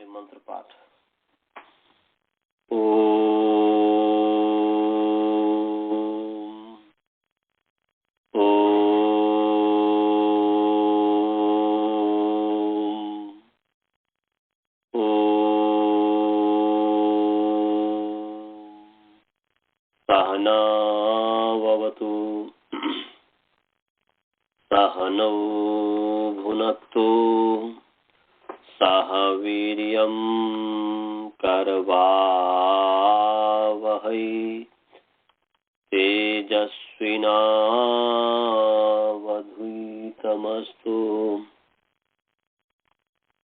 गायत्री मंत्र पाठ। सहनावतु सहनौ भुनक्तु सह वीर्यं करवावहै तेजस्विनावधूतमस्तु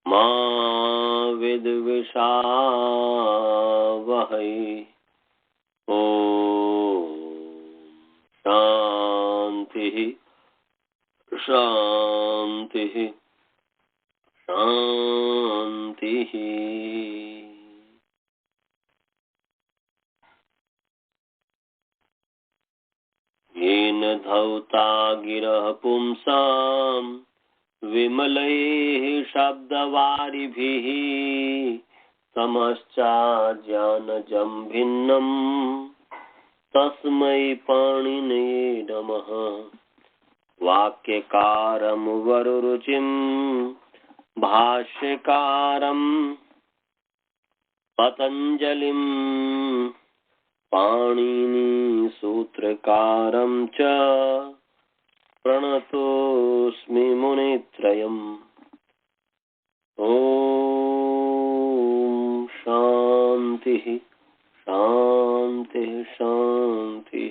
मा विद्विषावहै। ओम शांति शांति शांति। येन धौता गिरः पुंसां विमलैः शब्दवारिभिः तमश्चाज्ञानजं भिन्नम् तस्मै पाणिनये नमः। वाक्यकारं वररुचिं भाष्यकारं पतञ्जलिं पाणिनि सूत्रकारं च प्रणतोऽस्मि मुनित्रयम्। ओम शांति शांति शांति।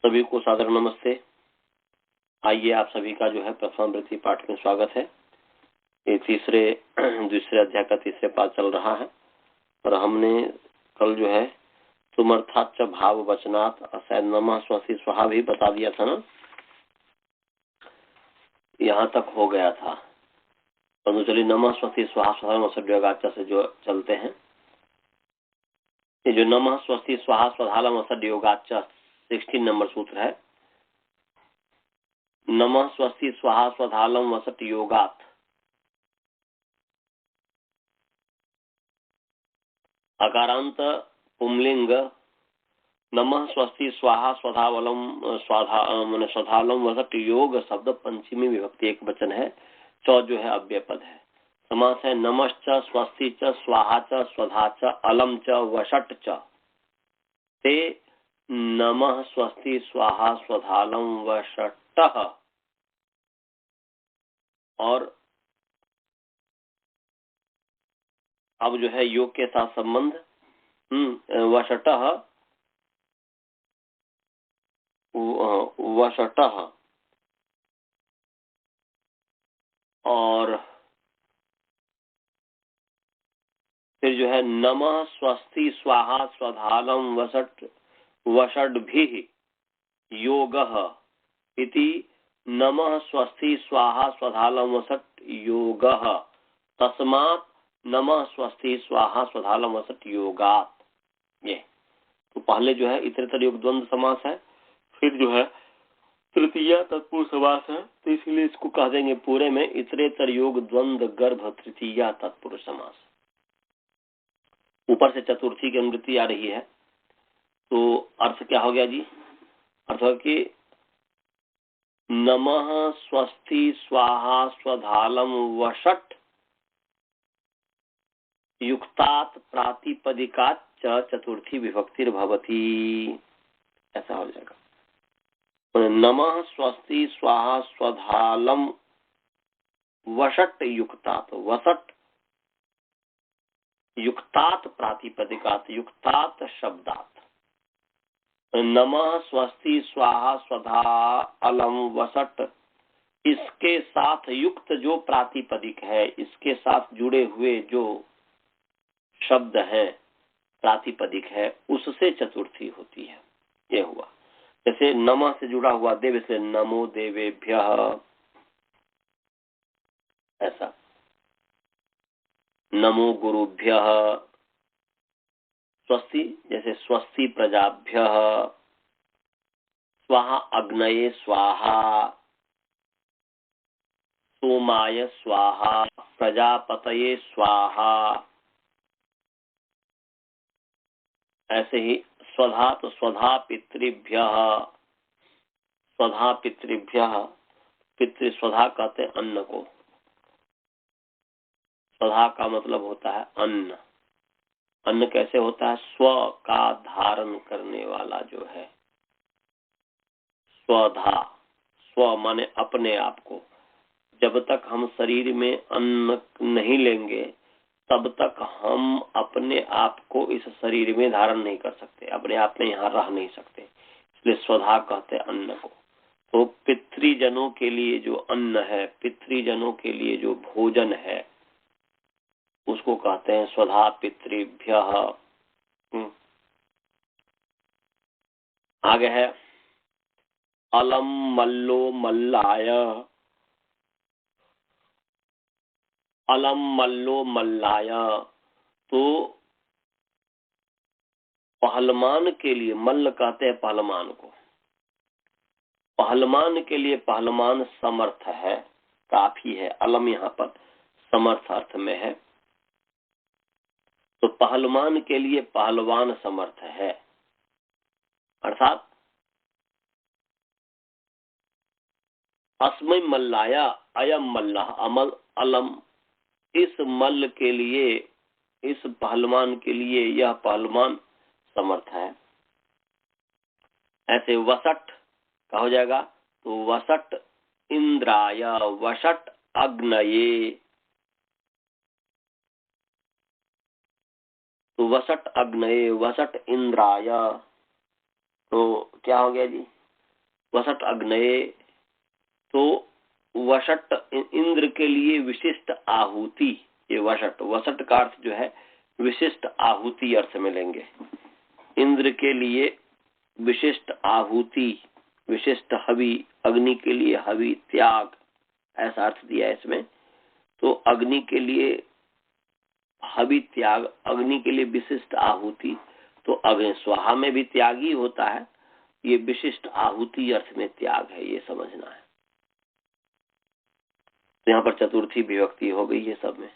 सभी को सादर नमस्ते। आइए आप सभी का जो है प्रथम वृत्ति पाठ में स्वागत है। ये दूसरे अध्याय का तीसरे पाठ चल रहा है और हमने कल जो है तुमर्थाच भाव वचनात् शायद नमः स्वस्ति स्वाहा भी बता दिया था ना, यहाँ तक हो गया था। तो चलिए नमः स्वस्ति स्वाहा स्वधालम से जो चलते हैं। ये जो नमः स्वस्ति स्वाहा स्वधालम असड्योगाच 16 नंबर सूत्र है। नमः स्वस्ति स्वाहा स्वधालम वसट योगात। अकारांत पुंलिंग नमः स्वस्ति स्वाहा स्वधालम वसट योग शब्द पंचमी विभक्ति एक वचन है। चौ जो है अव्यय पद है। समास है नमश्च स्वस्ति च स्वाहा च स्वधा च अलम च वषट च। ते नमः स्वस्ति स्वाहा स्वधालम वषटः। और अब जो है योग के साथ संबंध वषटः वषटः। और फिर जो है नमः स्वस्ति स्वाहा स्वधालम वसट वषड्भिः योगः इति नमः स्वस्ति स्वाहा स्वधालम वसट योगः तस्मात् नमः स्वस्ति स्वाहा स्वधालम वसट योगात्। ये तो पहले जो है इतरेतर योग द्वंद्व समास है, फिर जो है तृतीया तत्पुरुष समास है। तो इसलिए इसको कह देंगे पूरे में इतरेतर योग द्वंद्व गर्भ तृतीया तत्पुरुष समास। ऊपर से चतुर्थी की अनुवृत्ति आ रही है। तो अर्थ क्या हो गया जी? अर्थ है कि नमः स्वस्ति स्वाहा स्वधालम वषट युक्तात् प्रातिपदिकात् च चतुर्थी विभक्तिर भवति। ऐसा हो जाएगा। नमः स्वस्ति स्वाहा स्वधालम वषट युक्तात् वसट युक्तात् प्रातिपदिकात् युक्तात् शब्दात्। नमः स्वस्ति स्वाहा स्वधा अलम वसट इसके साथ युक्त जो प्रातिपदिक है, इसके साथ जुड़े हुए जो शब्द है प्रातिपदिक है, उससे चतुर्थी होती है। ये हुआ। जैसे नमः से जुड़ा हुआ देव से नमो देवेभ्यः, ऐसा नमो गुरुभ्यः। स्वस्ति जैसे स्वस्ति प्रजाभ्यः, स्वाहा अग्नये स्वाहा, सोमाय स्वाहा प्रजापतये स्वाहा। ऐसे ही स्वधा तो स्वधा पितृभ्यः, स्वधा पितृभ्यः, पितृ स्वधा कहते हैं अन्न को। स्वधा का मतलब होता है अन्न। अन्न कैसे होता है? स्व का धारण करने वाला जो है, स्वधा, स्व माने अपने आप को। जब तक हम शरीर में अन्न नहीं लेंगे तब तक हम अपने आप को इस शरीर में धारण नहीं कर सकते, अपने आप में यहाँ रह नहीं सकते। इसलिए स्वधा कहते हैं अन्न को। तो पितृजनों के लिए जो अन्न है, पितृजनों के लिए जो भोजन है, उसको कहते हैं स्वधा पितृभ्यः। आगे है अलम मल्लो मल्लाय। अलम मल्लो मल्लाय, तो पहलवान के लिए, मल्ल कहते हैं पहलवान को, पहलवान के लिए पहलवान समर्थ है, काफी है। अलम यहाँ पर समर्थ अर्थ में है, तो पहलवान के लिए पहलवान समर्थ है। अर्थात अस्मै मल्लाया अयम मल्लाह, अमल अलम, इस मल्ल के लिए, इस पहलवान के लिए यह पहलवान समर्थ है। ऐसे वसट का हो जाएगा, तो वसट इंद्राय, वसट अग्नये, तो वसट अग्नये, वसट इंद्राय, तो क्या हो गया जी? वसट अग्नये, तो वसट इंद्र के लिए विशिष्ट आहुति। ये वसट, वसट का अर्थ जो है विशिष्ट आहुति अर्थ में लेंगे। इंद्र के लिए विशिष्ट आहुति, विशिष्ट हवि, अग्नि के लिए हवि त्याग, ऐसा अर्थ दिया है इसमें। तो अग्नि के लिए हवि त्याग, अग्नि के लिए विशिष्ट आहुति, तो अग्नि स्वाहा में भी त्याग ही होता है, ये विशिष्ट आहुति अर्थ में त्याग है, ये समझना है। तो यहाँ पर चतुर्थी विभक्ति हो गई है सब में।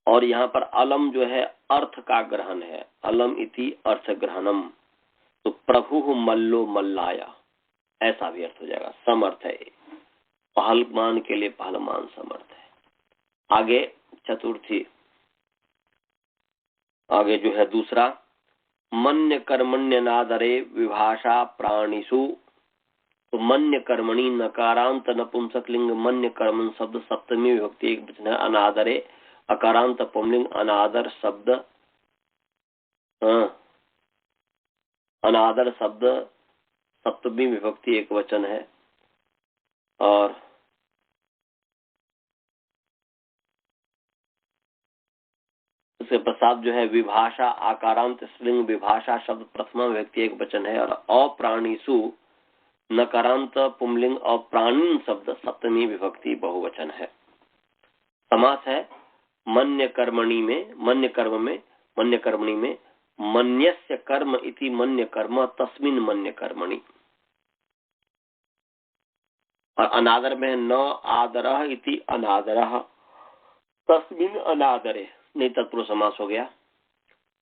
और यहाँ पर अलम जो है अर्थ का ग्रहण है, अलम इति अर्थ ग्रहणम, तो प्रभु मल्लो मल्लाया, ऐसा भी अर्थ हो जाएगा। समर्थ है, पहलवान के लिए पहलवान समर्थ है। आगे चतुर्थी, आगे जो है दूसरा, मन्य कर्मण्य नादरे विभाषा प्राणिषु, तो मन्य कर्मणि नकारांत नपुंसकलिंग मन्य कर्मण शब्द सप्तमी विभक्ति एक वचन है। अनादरे अकारांत पुंलिंग अनादर शब्द, अनादर शब्द सप्तमी विभक्ति एक वचन है। और उसके पश्चात जो है विभाषा आकारांत स्त्रीलिंग विभाषा शब्द प्रथमा विभक्ति एक वचन है। और अप्राणीसु नकारांत पुंलिंग और प्राणीन शब्द सप्तमी विभक्ति बहुवचन है। समास है मन्य कर्मणि में, मन्य कर्म में, मन्य कर्मणि में, मन्यस्य कर्म इति मन्य कर्म तस्मिन मन्य कर्मणि। और अनादर में न आदरः इति अनादरः तस्मिन अनादरे, नहीं तत्पुरुष समास हो गया।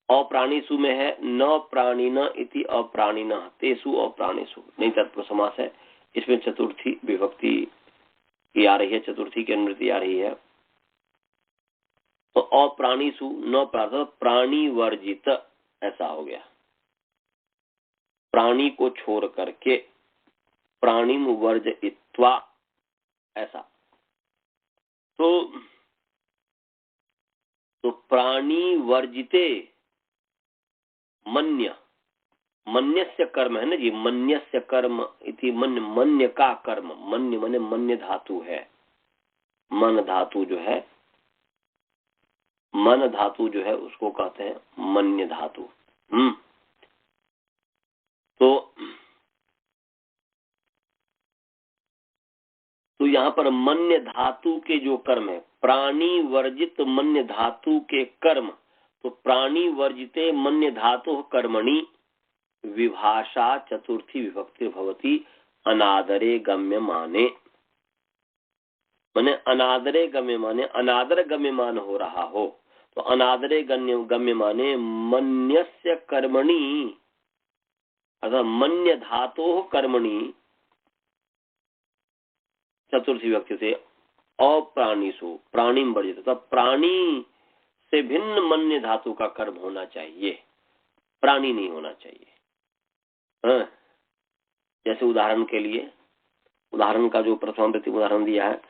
अप्राणीसु में है न प्राणिन इति अप्राणिन तेसु अप्राणीसु, नहीं तत्पुरुष समास है। इसमें चतुर्थी विभक्ति की आ रही है, चतुर्थी की अनुवृत्ति आ रही है। तो अप्राणीसु न प्राणी वर्जित, ऐसा हो गया, प्राणी को छोड़ करके, प्राणी वर्जित्वा, ऐसा। तो प्राणी वर्जिते मन्य, मन्यस्य कर्म है ना जी, मन्यस्य कर्म इति मन्य, मन्य का कर्म, मन्य माने मन्य धातु है, मन धातु जो है, मन धातु जो है उसको कहते हैं मन्य धातु। तो यहाँ पर मन्य धातु के जो कर्म है, प्राणी वर्जित मन्य धातु के कर्म, तो प्राणी वर्जिते मन्य धातु कर्मणि विभाषा चतुर्थी विभक्ति भवति अनादरे गम्य माने। माने अनादरे गम्य माने अनादर गम्यमान हो रहा हो, तो अनादरे गम्य माने मन्यस्य कर्मणि अथवा मन्य धातु कर्मणि चतुर्थी व्यक्ति से अप्राणीसु प्राणी वर्जित, तो प्राणी से भिन्न मन्य धातु का कर्म होना चाहिए, प्राणी नहीं होना चाहिए। हाँ? जैसे उदाहरण के लिए, उदाहरण का जो प्रथम व्यक्ति उदाहरण दिया है,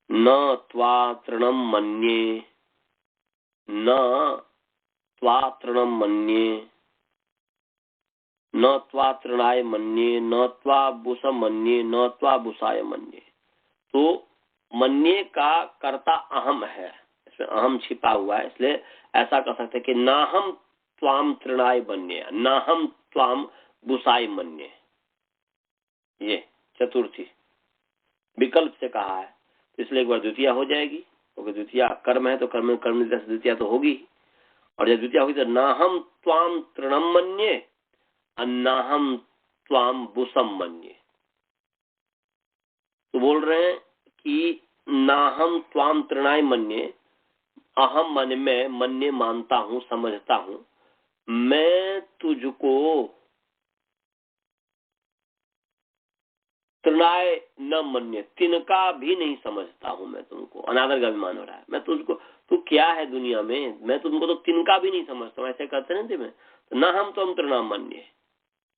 न त्वा तृणम मन्ये, न त्वा तृणम मन्ये, न त्वा तृणाय मन्ये, न त्वा बुसम मन्ये, न त्वा बुसाय मन्ये। तो मन्ये का कर्ता अहम है, इसमें अहम छिपा हुआ है, इसलिए ऐसा कर सकते कि ना हम त्वाम तृणाय मन्ये, ना हम त्वाम बुसाय मन्ये। ये चतुर्थी विकल्प से कहा है, इसलिए एक बार द्वितीय हो जाएगी, क्योंकि द्वितीय कर्म है तो कर्म कर्म द्वितीय तो होगी। और जब द्वितीय होगी तो ना हम त्वाम तृणम मन्ये, ना हम त्वाम बुसम मन्ये। तो बोल रहे हैं कि ना हम त्वाम तृणाय मन्ये, अहम मन में मन्ये मानता हूं, समझता हूं, मैं तुझको तृणाय न मन्ये, तिनका भी नहीं समझता हूं मैं तुमको। अनादर का अभिमान हो रहा है, मैं तुझको, तू क्या है दुनिया में, मैं तुमको तो तिनका भी नहीं समझता हूं, ऐसे कहते हैं ना। तो ना हम तुम तृणाम मन्ये,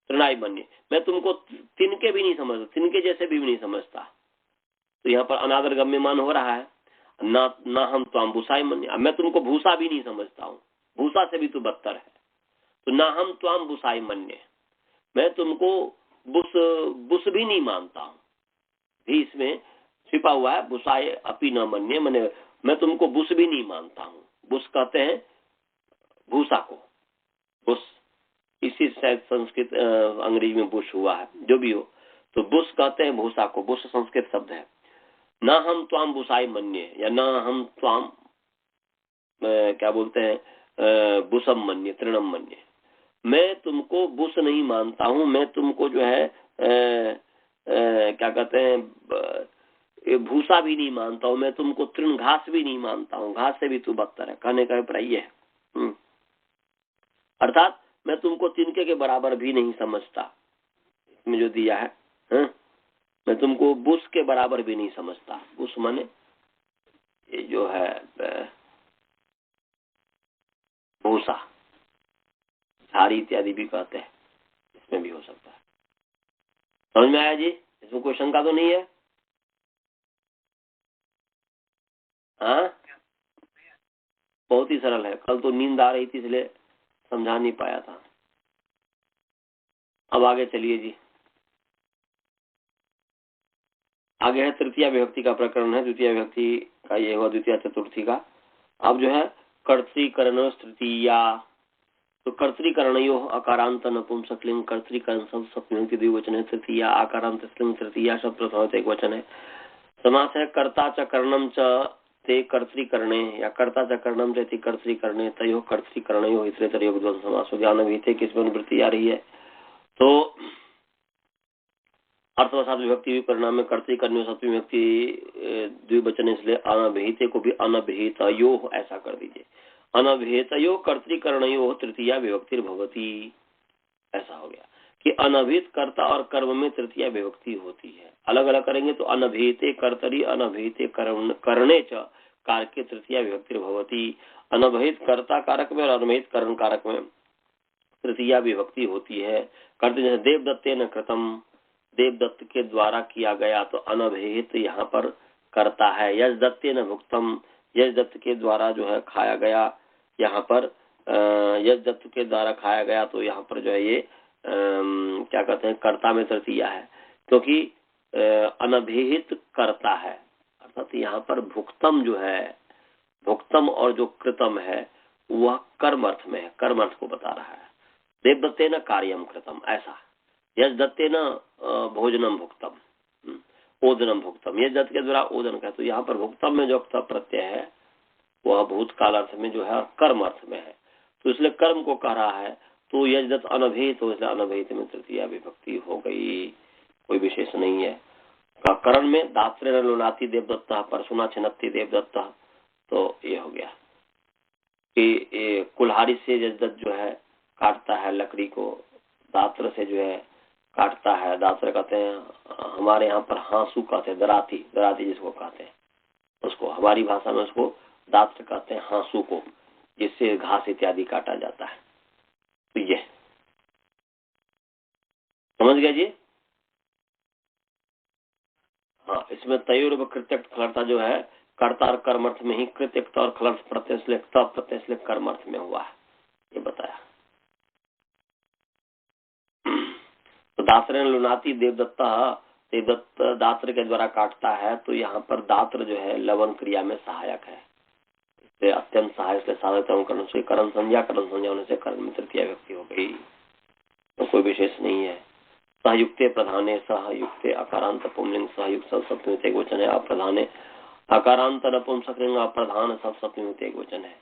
तृणाय मन्ये, मैं तुमको तिनके भी नहीं समझता, तिनके जैसे भी नहीं समझता। तो यहाँ पर अनादर गम्यमान हो रहा है, ना हम त्वाम भूसाय मन्ये, मैं तुमको भूसा भी नहीं समझता हूँ, भूसा से भी तू बदतर है। तो ना हम त्वाम भूसाय मन्ये, मैं तुमको बुस भी नहीं मानता हूँ, भी इसमें छिपा हुआ है, भूसाय अपी न मन्ये, मैंने मैं तुमको बुस भी नहीं मानता हूँ। बुस कहते हैं भूसा को, बुस इसी शायद संस्कृत अंग्रेजी में बुश हुआ है, जो भी हो, तो बुस कहते हैं भूसा को, बुस संस्कृत शब्द है। ना हम त्वाम बुसाई मन्ये, या ना हम त्वाम क्या बोलते हैं बुसम मन्ये, तृणम मन्ये, मैं तुमको बुस नहीं मानता हूं, मैं तुमको जो है क्या कहते हैं भूसा भी नहीं मानता हूं, मैं तुमको तृण घास भी नहीं मानता हूं, घास से भी तू बदतर है, कहने का अभिप्राय है। अर्थात मैं तुमको तिनके के बराबर भी नहीं समझता, इसमें जो दिया है, मैं तुमको बुस के बराबर भी नहीं समझता। बुस माने ये जो है भूसा, झाड़ी इत्यादि भी कहते हैं, इसमें भी हो सकता है। समझ में आया जी? इसमें कोई शंका तो नहीं है? हाँ, बहुत ही सरल है। कल तो नींद आ रही थी इसलिए समझा नहीं पाया था। अब आगे चलिए जी, आगे है तृतीय विभक्ति का प्रकरण है। द्वितीय विभक्ति का ये हुआ द्वितीय चतुर्थी का। अब जो है कर्तृकरण तृतीया, तो कर्तृकरणयो अकारांत नपुंसकलिंग, कर्तृकरण शब्द सप्तमी द्विवचन है, तृतीया आकारांत स्त्रीलिंग, तृतीया शब्द प्रथम एक वचन है। समास है कर्ता च कर्णम च ते कर्तृकरणे, या कर्ता च कर्णम च ते कर्तृकरणे तयो कर्तृकरणयो इतरेतरयोग द्वंद्व समास। ध्यान विहिते किसमें वृत्ति आ रही है? तो अर्थवसात विभक्ति भी परिणाम में कर्तृकरणयो सप्तमी विभक्ति द्विवचन, इसलिए अनभिहिते को भी अनभिहितयो ऐसा कर दीजिए। अनभिहितयो कर्तृकरणयो तृतीया विभक्ति भवती, ऐसा हो गया कि अनभिहित कर्ता और कर्म में तृतीया विभक्ति होती है। अलग अलग करेंगे तो अनभिहिते कर्तरी अनभिहिते करणे च कारके तृतीया विभक्ति भवती। अनभिहित कर्ता कारक में और अनभिहित करण कारक में तृतीया विभक्ति होती है। करते जैसे देवदत्ते न कृतम, देवदत्त के द्वारा किया गया, तो अनभिहित यहाँ पर करता है। यश दत्ते न भुक्तम, यश दत्त के द्वारा जो है खाया गया, यहाँ पर यश दत्त के द्वारा खाया गया, तो यहाँ पर जो है ये क्या कहते हैं कर्ता में तृतीया है, क्योंकि अनभिहित करता है। अर्थात यहाँ पर भुक्तम जो है, भुक्तम और जो कृतम है वह कर्म अर्थ में है, कर्म अर्थ को बता रहा है। देवदत्ते न कार्यम कृतम, ऐसा। यश दत्ते न भोजनम भुक्तम, ओदनम भुक्तम, यश दत्त के द्वारा ओदन का, तो यहाँ पर भुक्तम में जो प्रत्यय है वह भूतकाल अर्थ में जो है कर्म अर्थ में है, तो इसलिए कर्म को कह रहा है। तो यजदत्त अनभिहित हो, इसलिए अनभिहित में तृतीया विभक्ति हो गई, कोई विशेष नहीं है। का करण में दात्रेण लुनाति देवदत्ता परशुना छिन्नति देवदत्ता। तो ये हो गया कि कुल्हाड़ी से जजदत जो है काटता है लकड़ी को, दात्र से जो है काटता है। दात्र कहते हैं हमारे यहाँ पर हाँसू कहते हैं, दराती, दराती जिसको कहते हैं उसको, हमारी भाषा में उसको दात्र कहते हैं, हाँसू को, जिससे घास इत्यादि काटा जाता है। तो ये समझ गया जी। हाँ, इसमें तयोर कृत्यक्त खलर्ता जो है कर्ता और कर्मर्थ में ही कृत्यक्त और खलर्थ प्रत्यय कर्मर्थ में हुआ है, ये बताया। तो दात्र लुनाती देवदत्ता, देवदत्त दात्र के द्वारा काटता है। तो यहाँ पर दात्र जो है लवन क्रिया में सहायक है, इसलिए अत्यंत सहायक से साधक करण से करण संज्ञा होने से करण में तृतीय व्यक्ति हो गई, तो कोई विशेष नहीं है। सहयुक्ते प्रधाने, सहयुक्ते अकारांत पुंलिंग, सहयुक्त सब सप्तमी एक वचन है। अप्रधाने अकारांत नपुंसकलिंग, अप्रधान सब सप्तमी एक वचन है।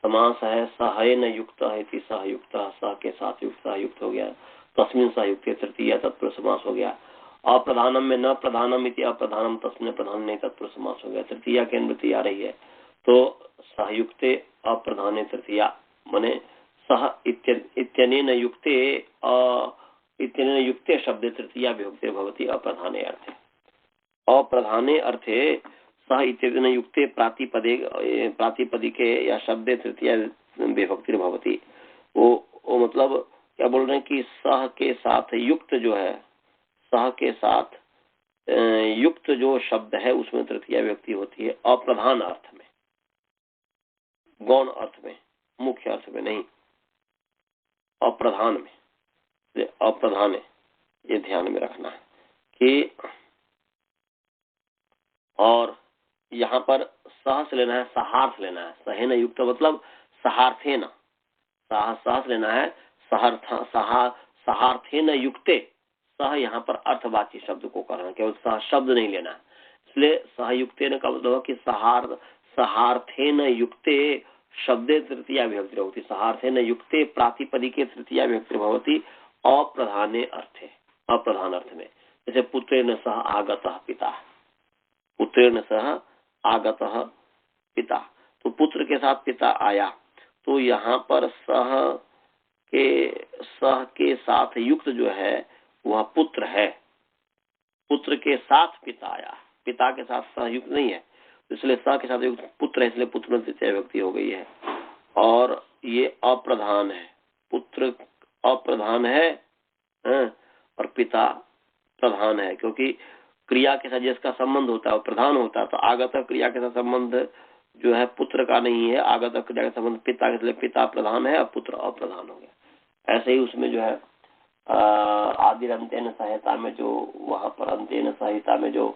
समास है सहयन युक्त है, सहयुक्त, सह के साथ युक्त सहयुक्त हो गया। तस्मिन सहयुक्ते तृतीय तत्पुरुष समास हो गया। अप्रधानम में न प्रधानम इति अप्रधानम तस्मिन प्रधान नहीं तत्पुरुष समास हो गया। तृतीया के अनुवृत्ति आ रही है, तो सहयुक्ते अप्रधाने तृतीया मने सह इत्यनेन युक्ते इत्यनेन युक्ते शब्दे तृतीया विभक्ते भवति अप्रधाने अर्थे। अप्रधाने अर्थे सह इत्यनेन युक्ते प्रातिपदिके या शब्दे तृतीया विभक्ति भवति। वो मतलब क्या बोल रहे हैं कि सह के साथ युक्त जो है, सह के साथ युक्त जो शब्द है उसमें तृतीया विभक्ति होती है अप्रधान अर्थ में, गौण अर्थ में, मुख्य अर्थ में नहीं, अप्रधान में। अप्रधान है, ये ध्यान में रखना है कि, और यहाँ पर सह से लेना है, सहार्थ लेना है। सहेन युक्त मतलब सहार्थेन, सहस लेना है, सहार्थेन युक्ते। सह यहाँ पर अर्थवाची शब्द को करना, केवल सह शब्द नहीं लेना है। इसलिए सहयुक्तेन का मतलब कि सहार्थेन युक्ते शब्दे तृतीया विभक्ति होती। सहार्थेन युक्ते प्रातिपदिके तृतीया विभक्ति भवति अप्रधाने अर्थे, अप्रधान अर्थ में। जैसे पुत्रेण सह आगतः पिता, पुत्रेण सह आगतः पिता, तो पुत्र के साथ पिता आया। तो यहाँ पर सह के साथ युक्त जो है वह पुत्र है, पुत्र के साथ पिता आया, पिता के साथ सहयुक्त नहीं है, इसलिए सह के साथ युक्त पुत्र है, इसलिए पुत्र में तृतीया विभक्ति हो गई है। और ये अप्रधान है, पुत्र अप्रधान है और पिता प्रधान है, क्योंकि क्रिया के साथ जिसका संबंध होता है वो प्रधान होता है। तो आगत क्रिया के साथ संबंध जो है पुत्र का नहीं है, आगत क्रिया का संबंध पिता के, इसलिए पिता प्रधान है और पुत्र अप्रधान हो गया। ऐसे ही उसमें जो है आदि अंत्यन सहायता में जो वहां पर अंत्यन सहायता में जो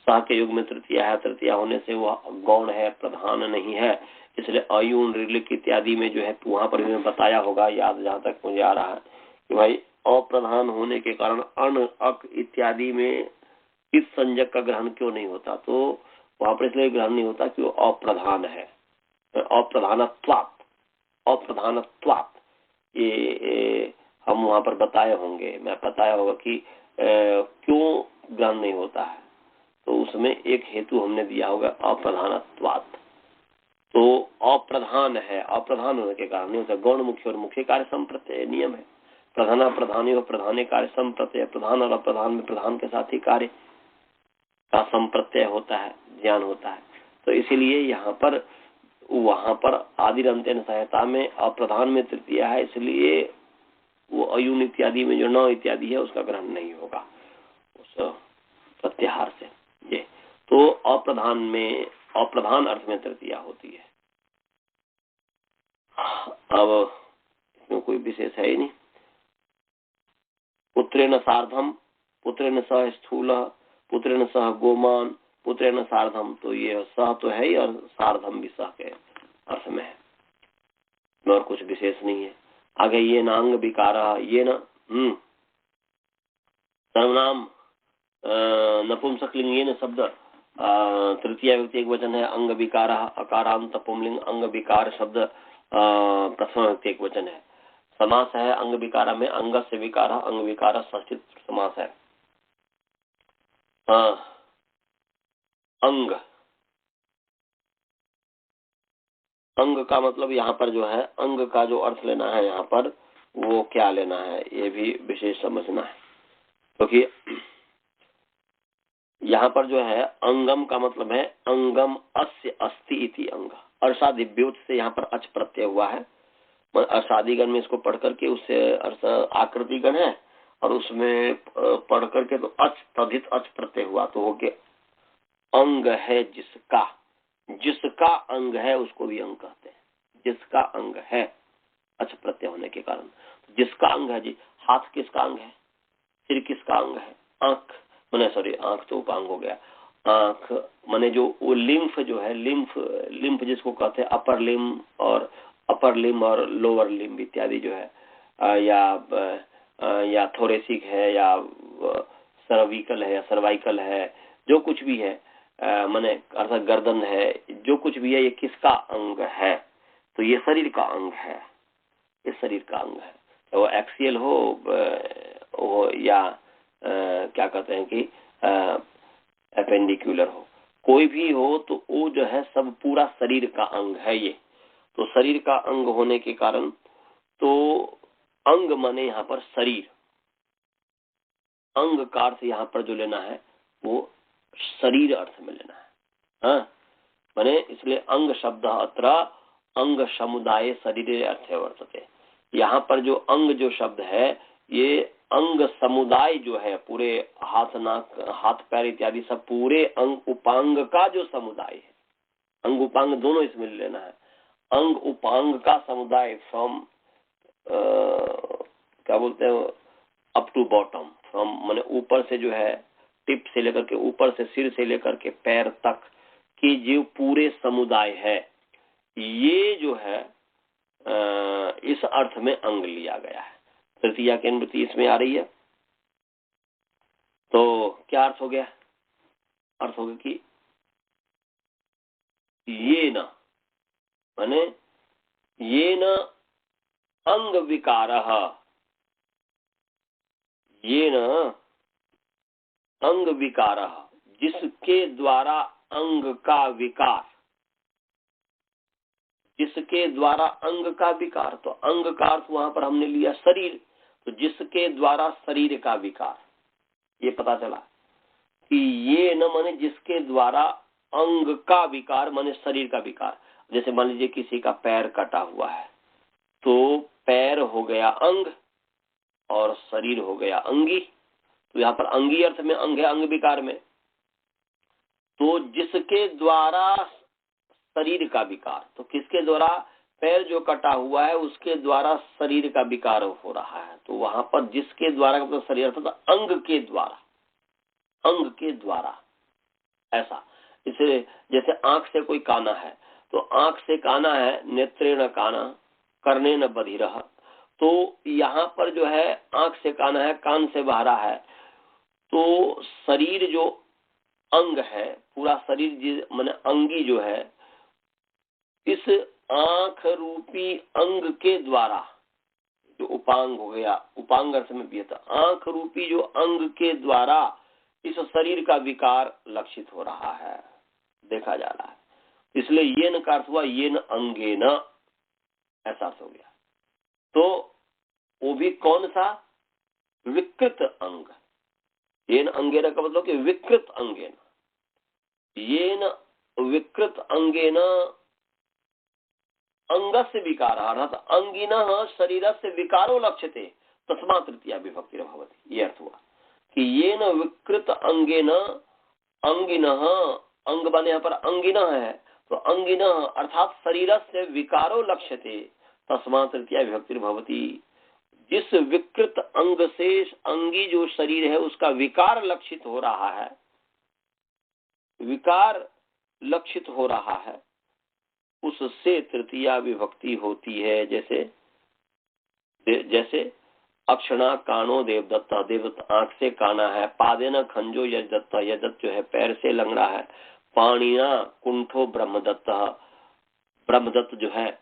सह के युग में तृतीया है, तृतीया होने से वह गौण है, प्रधान नहीं है, इसलिए अयुन रिलिक इत्यादि में जो है वहां पर भी बताया होगा, याद जहां तक मुझे आ रहा है कि भाई अप्रधान होने के कारण अण अक इत्यादि में इस संज्ञक का ग्रहण क्यों नहीं होता। तो वहां पर इसलिए ग्रहण नहीं होता कि वो अप्रधान है, अप्रधानत्वात्, अप्रधानत्वात् ये हम वहां पर बताए होंगे, मैं बताया होगा कि क्यों ग्रहण नहीं होता है। तो उसमें एक हेतु हमने दिया होगा अप्रधानत्वात्। तो अप्रधान है, अप्रधान होने के कारण नहीं होता। गौण मुख्य और मुख्य कार्य संप्रत्यय नियम है। प्रधान प्रधानी और प्रधान कार्य संप्रत्यय, प्रधान और अप्रधान में प्रधान के साथ ही कार्य का संप्रत्यय होता है, ज्ञान होता है। तो इसीलिए यहाँ पर वहां पर आदि अंत्यन सहायता में अप्रधान में तृतीया है, इसलिए वो अयुन इत्यादि में जो न इत्यादि है उसका ग्रहण नहीं होगा उस प्रत्याहार से। ये तो अप्रधान में, अप्रधान अर्थ में तृतीया होती है। अब इसमें कोई विशेष है ही नहीं। पुत्रेण सार्धम, पुत्रेण सह स्थूल, पुत्रेण सह गोमान, पुत्रेण सार्धम, तो ये सह तो है ही और सार्धम भी सह के अर्थ में है, और कुछ विशेष नहीं है। आगे ये न अंग विकार, ये न सर्वनाम नपुंसकलिंग, ये न शब्द तृतीय व्यक्ति एक वचन है। अंग विकार अकारांत पुंलिंग, अंग विकार शब्द प्रथम व्यक्ति एक वचन है। समास है अंग विकारा में अंग से विकार, अंग विकार षष्ठी समास है। अंग, अंग का मतलब यहाँ पर जो है अंग का जो अर्थ लेना है यहाँ पर वो क्या लेना है ये भी विशेष समझना है, क्योंकि यहाँ पर जो है अंगम का मतलब है अंगम अस्य अस्ति इति अंग, अर्षादिव्योत से यहाँ पर अच प्रत्यय हुआ है। अर्षादिगण में इसको पढ़ करके उससे आकृतिगण है और उसमें पढ़ करके तो अच तदित अच प्रत्यय हुआ तो हो गया अंग है जिसका, जिसका अंग है उसको भी अंग कहते हैं, जिसका अंग है अच प्रत्यय होने के कारण। जिसका अंग है जी, हाथ किसका अंग है, सिर किसका अंग है, आंख मैंने सॉरी आंख तो उपांग हो गया, आंख माने जो वो लिम्फ जो है, लिम्फ जिसको कहते हैं अपर लिम्ब और लोअर लिम्ब इत्यादि जो है या थोरेसिक है या सर्विकल है या सर्वाइकल है, जो कुछ भी है माने अर्थात गर्दन है, जो कुछ भी है ये किसका अंग है, तो ये शरीर का अंग है, ये शरीर का अंग है। तो वो एक्सियल हो या क्या कहते हैं कि एपेंडिकुलर हो, कोई भी हो तो वो जो है सब पूरा शरीर का अंग है ये। तो शरीर का अंग होने के कारण तो अंग माने यहाँ पर शरीर, अंग का अर्थ यहाँ पर जो लेना है वो शरीर अर्थ में लेना है। हाँ माने इसलिए अंग शब्द अत्र अंग समुदाय शरीर अर्थ वर्तते, यहाँ पर जो अंग जो शब्द है ये अंग समुदाय जो है पूरे हाथ नाक हाथ पैर इत्यादि सब पूरे अंग उपांग का जो समुदाय है, अंग उपांग दोनों इसमें लेना है। अंग उपांग का समुदाय फ्रॉम क्या बोलते हैं अप टू बॉटम, फ्रॉम माने ऊपर से जो है टिप से लेकर के ऊपर से सिर से लेकर के पैर तक की जो पूरे समुदाय है, ये जो है इस अर्थ में अंग लिया गया है। तृतीया की अनुवृत्ति इसमें आ रही है तो क्या अर्थ हो गया, अर्थ हो गया कि ये न माने ये न अंग विकार, ये न अंग विकार, जिसके द्वारा अंग का विकार, जिसके द्वारा अंग का विकार, तो अंग का अर्थ वहां पर हमने लिया शरीर, तो जिसके द्वारा शरीर का विकार, ये पता चला कि ये न माने जिसके द्वारा अंग का विकार माने शरीर का विकार। जैसे मान लीजिए किसी का पैर कटा हुआ है तो पैर हो गया अंग और शरीर हो गया अंगी, तो यहाँ पर अंगी अर्थ में अंग है, अंग विकार में। तो जिसके द्वारा शरीर का विकार, तो किसके द्वारा, पैर जो कटा हुआ है उसके द्वारा शरीर का विकार हो रहा है, तो वहां पर जिसके द्वारा मतलब शरीर अर्थात अंग के द्वारा, अंग के द्वारा ऐसा। इसे जैसे आंख से कोई काना है तो आंख से काना है, नेत्रेण काना करने न बधिरः, तो यहाँ पर जो है आंख से काना है, कान से बहरा है, तो शरीर जो अंग है पूरा शरीर माने अंगी जो है इस आंख रूपी अंग के द्वारा, जो उपांग हो गया, उपांग अर्थ में भी था, आंख रूपी जो अंग के द्वारा इस शरीर का विकार लक्षित हो रहा है, देखा जा रहा है। इसलिए ये न का अर्थ हुआ ये न अंगे न, ऐसा अर्थ हो गया। तो वो भी कौन सा, विकृत अंग, ये न अंगे न का मतलब कि विकृत अंगे न, ये न विकृत अंगे न अंगस्य विकार अर्थात अंगिन शरीर से विकारो लक्ष्यते तस्मा तृतीया विभक्ति भवति, ये अर्थ हुआ कि ये न विकृत अंगे न अंगिन, अंग बने यहाँ पर अंगिन है, तो अंगिन अर्थात शरीर से विकारो लक्ष्यते तस्मा तृतीया विभक्ति भवति, जिस विकृत अंग से अंगी जो शरीर है उसका विकार लक्षित हो रहा है, विकार लक्षित हो रहा है, उससे तृतीया विभक्ति होती है। जैसे अक्षणा कानो देवदत्त, देवदत्त आंख से काना है, पादेन खंजो यजदत्त, यजदत्त जो है पैर से लंगड़ा है, पाणिना कुंठो ब्रह्मदत्त, ब्रह्मदत्त जो है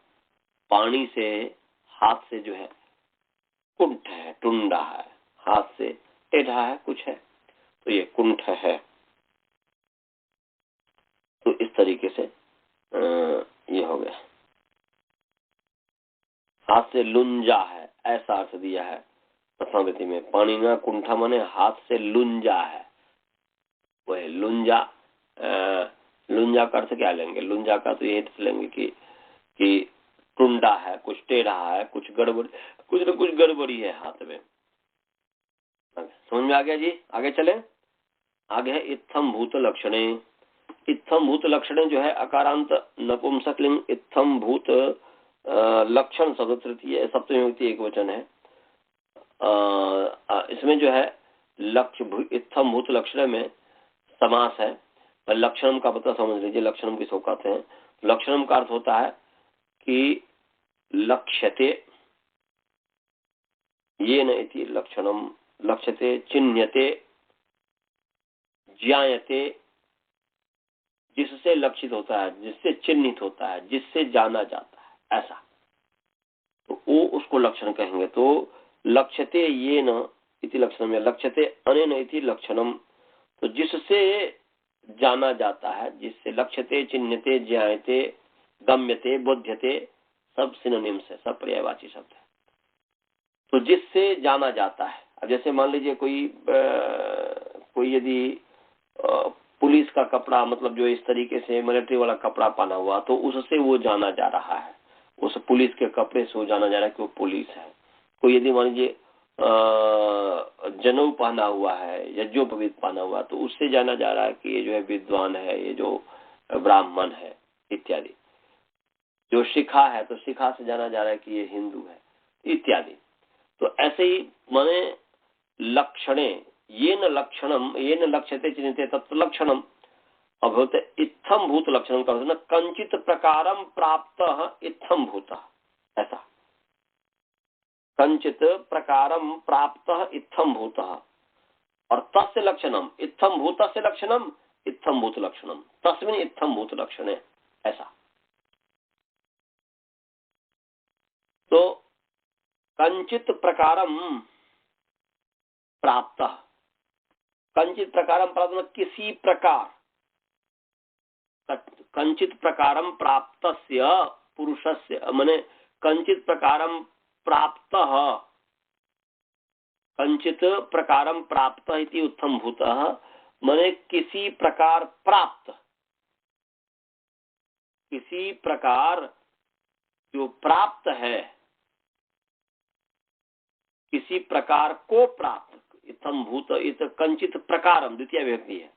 पानी से हाथ से जो है कुंठ है, टुंडा है, हाथ से टेढ़ा है कुछ है, तो ये कुंठ है। तो इस तरीके से ये हो गया। हाथ से लुंजा है, ऐसा अर्थ दिया है प्रथम व्यक्ति में। पाणिना कुंठा माने हाथ से लुंजा है, वह लुंजा। लुंजा का अर्थ क्या लेंगे? लुंजा का तो यही लेंगे कि टुंडा है, कुछ टेढ़ा है, कुछ गड़बड़, कुछ न कुछ गड़बड़ी है हाथ में। समझ में आ गया जी? आगे चले। आगे है इत्थम भूत लक्षणे। इत्थम भूत लक्षणे जो है अकारांत नपुंसकलिंग इत्थम भूत लक्षण शब्द तृतीय सप्तमी विभक्ति एक वचन है। इसमें जो है लक्ष्य इत्थम भूत लक्षण में समास है। लक्षणम का पता समझ लीजिए, लक्षणम किसको कहते हैं? लक्षणम का अर्थ होता है कि लक्ष्यते येन इति लक्षणम, लक्ष्यते, चिन्ह्यते, ज्ञायते, जिससे लक्षित होता है, जिससे चिन्हित होता है, जिससे जाना जाता है, ऐसा तो वो उसको लक्षण कहेंगे। तो लक्ष्यते येन इति लक्षणम या लक्ष्यते अनेन इति लक्षणम, तो जिससे जाना जाता है, जिससे लक्ष्यते, चिन्हते, ज्ञायते, गम्यते, बोध्यते, सब सिनोनिम्स है, सब पर्यायवाची शब्द है। तो जिससे जाना जाता है। अब जैसे मान लीजिए कोई यदि पुलिस का कपड़ा, मतलब जो इस तरीके से मिलिट्री वाला कपड़ा पहना हुआ, तो उससे वो जाना जा रहा है, उस पुलिस के कपड़े से वो जाना जा रहा है कि वो पुलिस है। कोई यदि मान लीजिए जनेऊ पहना हुआ है, यज्ञोपवीत पहना हुआ, तो उससे जाना जा रहा है कि ये जो है विद्वान है, ये जो ब्राह्मण है इत्यादि। जो शिखा है तो शिखा से जाना जा रहा है कि ये हिंदू है इत्यादि। तो ऐसे ही माने लक्षणे येन लक्षणम, येन लक्ष्यते चिन्हते तत्र लक्षणम अभूत इत्थम भूत लक्षणम का अर्थ कंचित प्रकारम प्राप्त इत्थम भूत, ऐसा कंचित प्रकारम प्राप्त इत्थम भूत और तस्य लक्षणम इत्थम भूत से लक्षणम इत्थम भूत लक्षणम तस्मिन् इत्थम भूत लक्षणे, ऐसा। तो कंचित प्रकारम प्राप्त, कंचित प्रकारम प्राप्त किसी प्रकार, कंचित प्रकारम प्राप्तस्य पुरुषस्य माने कंचित प्रकारम प्राप्त, कंचित प्रकारम प्राप्त इति उत्तम भूतः माने किसी प्रकार प्राप्त, किसी प्रकार जो प्राप्त है, किसी प्रकार को प्राप्त, इत्थम भूत, इत कंचित प्रकारम द्वितीय विभक्ति है।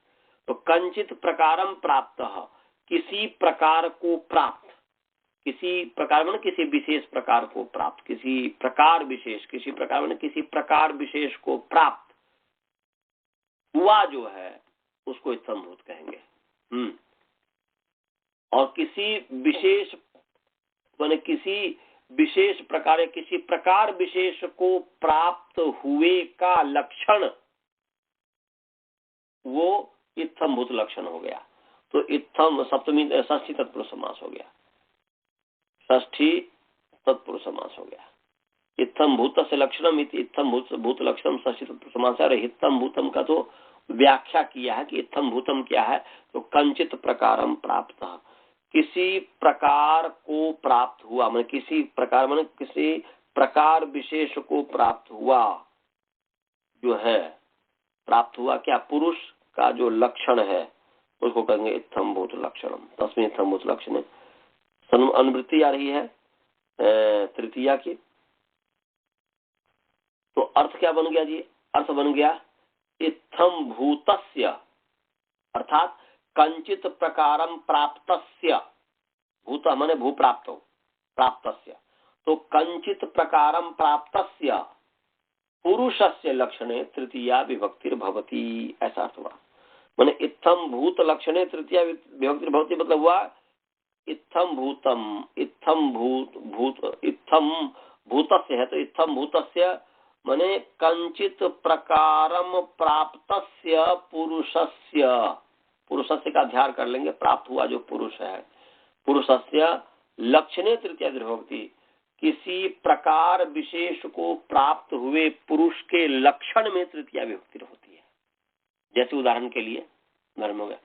तो कंचित प्रकारम प्राप्त, किसी प्रकार को प्राप्त, किसी प्रकार में किसी विशेष प्रकार को प्राप्त, किसी प्रकार विशेष, किसी प्रकार में किसी प्रकार विशेष को प्राप्त हुआ जो है उसको इत्थम भूत कहेंगे। और किसी विशेष माने किसी विशेष प्रकार, किसी प्रकार विशेष को प्राप्त हुए का लक्षण वो इत्थम भूत लक्षण हो गया। तो इत्थम सप्तमी षष्ठी तत्पुरुष समास हो गया, षष्ठी तत्पुरुष समास हो गया। इत्थम भूत से लक्षणम इत्थम भूत लक्षणम षष्ठी तत्पुरुष समास है। और इत्थम भूतम का तो व्याख्या किया है कि इत्थम भूतम क्या है, तो कंचित प्रकारम प्राप्त, किसी प्रकार को प्राप्त हुआ, मतलब किसी प्रकार माने किसी प्रकार विशेष को प्राप्त हुआ जो है, प्राप्त हुआ क्या, पुरुष का जो लक्षण है उसको कहेंगे इत्थम भूत लक्षणम तस्मिन् इत्थम भूत लक्षण। अनुवृत्ति आ रही है तृतीया की। तो अर्थ क्या बन गया जी? अर्थ बन गया इत्थम भूतस्य, अर्थात कंचित प्रकारम प्राप्तस्य, भूत माने भू प्राप्त, प्राप्तस्य, तो कंचित प्रकारम प्राप्तस्य पुरुषस्य लक्षणे तृतीया विभक्तिर भवति, ऐसा अर्थ हुआ। माने इत्थम भूत लक्षणे तृतीया विभक्तिर भवति मतलब हुआ इत्थम भूतम, इत्थम इत्थम भूतस्य है, तो इत्थम भूतस्य माने कंचित प्रकारम प्राप्तस्य पुरुषस्य, पुरुषस्य का अध्यार कर लेंगे, प्राप्त हुआ जो पुरुष है, पुरुषस्य लक्षणे तृतीया विभक्ति, किसी प्रकार विशेष को प्राप्त हुए पुरुष के लक्षण में तृतीया विभक्ति होती है। जैसे उदाहरण के लिए घर में हो गया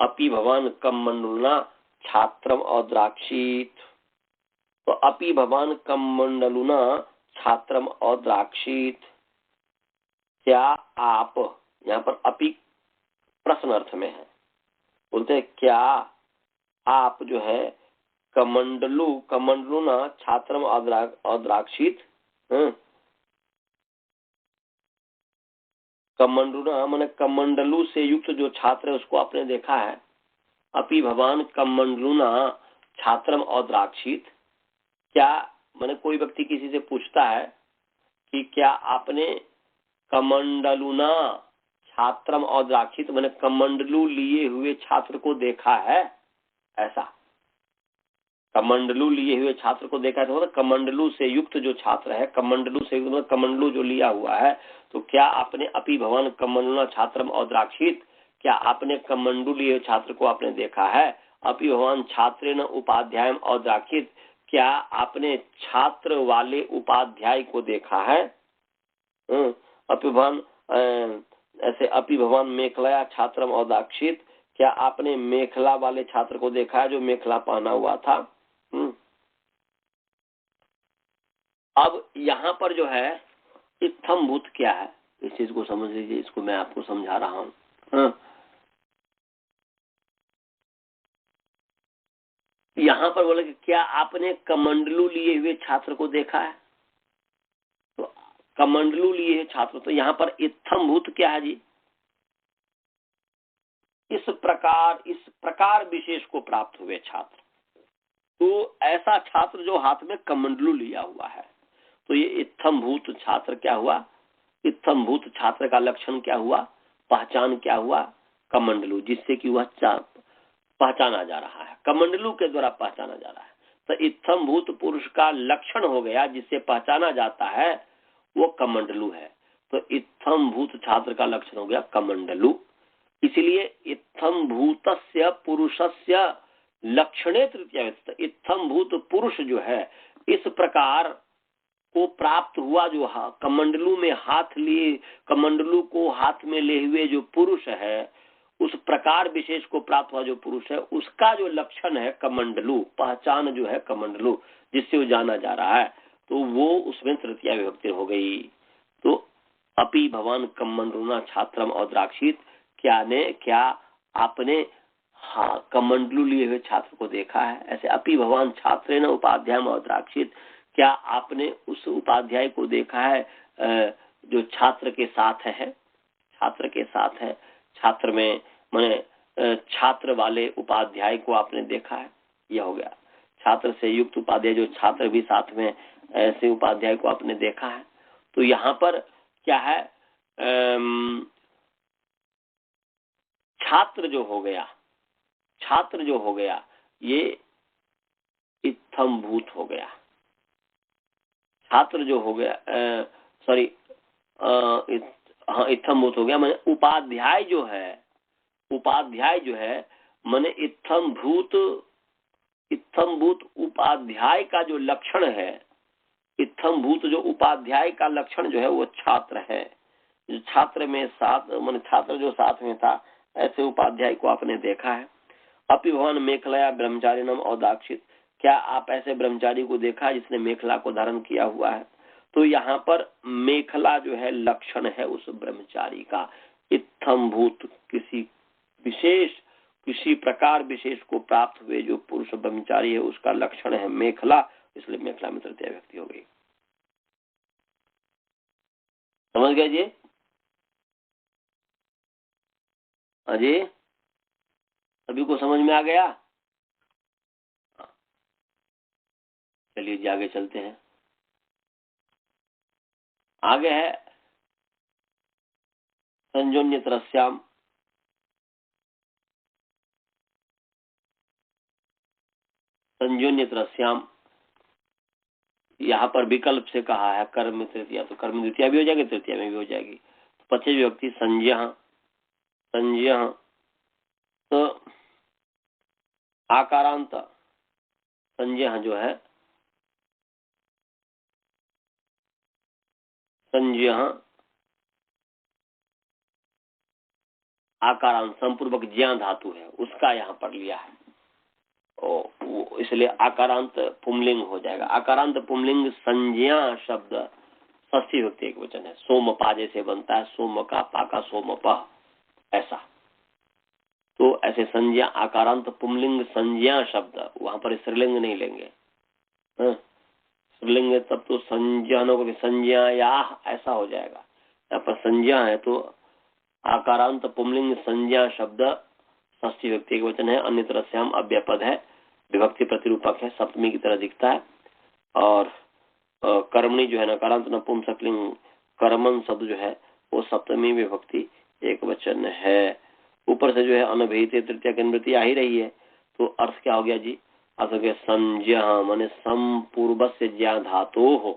अपि भवान कम मंडलुना छात्रम अद्राक्षीत। तो अपि भवान कम मंडलुना छात्रम अद्राक्षीत, क्या आप, यहाँ पर अपि प्रश्न अर्थ में है, बोलते हैं क्या आप जो है कमंडलुना छात्रम अद्राक्षित, कमंडलुना माने कमंडलू से युक्त जो छात्र है उसको आपने देखा है। अपि भवान कमंडलुना छात्रम अद्राक्षित, क्या माने कोई व्यक्ति किसी से पूछता है कि क्या आपने कमंडलुना छात्रम अद्राक्षित माने कमंडलू लिए हुए छात्र को देखा है, ऐसा कमंडलू लिए हुए छात्र को देखा है तो मतलब कमंडलू से युक्त जो छात्र है, कमंडलू से युक्त मतलब कमंडलू जो लिया हुआ है, तो क्या आपने अपि भवन कमंडलुना छात्रम अद्राक्षित, क्या आपने कमंडलू लिए हुए छात्र को आपने देखा है। अपि भवन छात्रेण उपाध्याय अद्राक्षित, क्या आपने छात्र वाले उपाध्याय को देखा है। अपि भवन ऐसे अपि भवन मेखलाया छात्रम अद्राक्षित, क्या आपने मेखला वाले छात्र को देखा है जो मेखला पहना हुआ था। अब यहाँ पर जो है इत्थम भूत क्या है, इस चीज को समझ लीजिए, इसको मैं आपको समझा रहा हूँ। यहाँ पर बोले कि क्या आपने कमंडलू लिए हुए छात्र को देखा है, तो कमंडलू लिए हुए छात्र, तो यहाँ पर इत्थम भूत क्या है जी, इस प्रकार विशेष को प्राप्त हुए छात्र। तो ऐसा छात्र जो हाथ में कमंडलू लिया हुआ है, तो ये इत्थम भूत छात्र क्या हुआ, इत्थम भूत छात्र का लक्षण क्या हुआ, पहचान क्या हुआ, कमंडलू, जिससे कि वह पहचाना जा रहा है, कमंडलू के द्वारा पहचाना जा रहा है। तो इत्थम भूत पुरुष का लक्षण हो गया, जिससे पहचाना जाता है, वो कमंडलू है। तो इत्थम भूत छात्र का लक्षण हो गया कमंडलू। इसलिए इत्थम भूतस्य पुरुषस्य लक्षणे तृतीय, इत्थम भूत पुरुष जो है इस प्रकार को प्राप्त हुआ, जो कमंडलू में हाथ लिए, कमंडलू को हाथ में ले हुए जो पुरुष है, उस प्रकार विशेष को प्राप्त हुआ जो पुरुष है, उसका जो लक्षण है कमंडलू, पहचान जो है कमंडलू, जिससे वो जाना जा रहा है, तो वो उसमें तृतीया विभक्ति हो गई। तो अपि भवान कमंडलुना छात्रम अद्राक्षित, क्या आपने कमंडलू लिए हुए छात्र को देखा है। ऐसे अपि भवान छात्रेण उपाध्याय अद्राक्षित, क्या आपने उस उपाध्याय को देखा है जो छात्र के साथ है, छात्र के साथ है, छात्र में माने छात्र वाले उपाध्याय को आपने देखा है। यह हो गया छात्र से युक्त उपाध्याय, जो छात्र भी साथ में ऐसे उपाध्याय को आपने देखा है। तो यहाँ पर क्या है, छात्र जो हो गया, छात्र जो हो गया ये इत्थम भूत हो गया, छात्र जो हो गया सॉरी इत्थम भूत हो गया। मैंने उपाध्याय जो है, उपाध्याय जो है मैंने इत्थम भूत उपाध्याय का जो लक्षण है, इत्थम भूत जो उपाध्याय का लक्षण जो है वो छात्र है। जो छात्र में साथ मैंने छात्र जो साथ में था, ऐसे उपाध्याय को आपने देखा है। अपि भवन मेखलाया ब्रह्मचारिणम अद्राक्षित, क्या आप ऐसे ब्रह्मचारी को देखा जिसने मेखला को धारण किया हुआ है। तो यहाँ पर मेखला जो है लक्षण है उस ब्रह्मचारी का। इत्थम भूत किसी प्रकार विशेष को प्राप्त हुए जो पुरुष ब्रह्मचारी है उसका लक्षण है मेखला, इसलिए मेखला में तृतीया व्यक्ति हो गई। समझ गए जी। अजय सभी को समझ में आ गया। चलिए जी आगे चलते हैं। आगे है संजोन्यतरस्याम, संजोन्यतरस्याम यहाँ पर विकल्प से कहा है कर्म तृतीया, तो कर्म द्वितीया भी हो जाएगी, तृतीया में भी हो जाएगी। तो पच्चीस विभक्ति संज्ञा, संज्ञा तो आकारांत संज्ञा जो है, संज्ञा आकारांत समपूर्वक ज्ञा धातु है उसका यहाँ पर लिया है, इसलिए आकारांत पुंलिंग हो जाएगा। आकारांत पुंलिंग संज्ञा शब्द षष्ठी विभक्ति एक वचन है। सोमपा जैसे बनता है, सोम का पाका सोमप, ऐसा। तो ऐसे संज्ञा आकारांत पुंलिंग संज्ञा शब्द, वहां पर स्त्रीलिंग नहीं लेंगे। स्त्रीलिंग तब तो संज्ञानों को भी संज्ञा या ऐसा हो जाएगा। यहाँ पर संज्ञा है तो आकारांत पुंलिंग संज्ञा शब्द षष्ठी विभक्ति एक वचन है। अन्य तरह से हम अव्यपद है, विभक्ति प्रतिरूपक है, सप्तमी की तरह दिखता है। और कर्मणी जो है नकारांत नपुंसकलिंग कर्मन शब्द जो है वो सप्तमी विभक्ति एक वचन है। ऊपर से जो है अनभिहित तृतीया की निवृत्ति आ ही रही है, तो अर्थ क्या हो गया जी? अर्थ हो गया संज्ञा माने समपूर्वस्य ज्ञा धातु हो,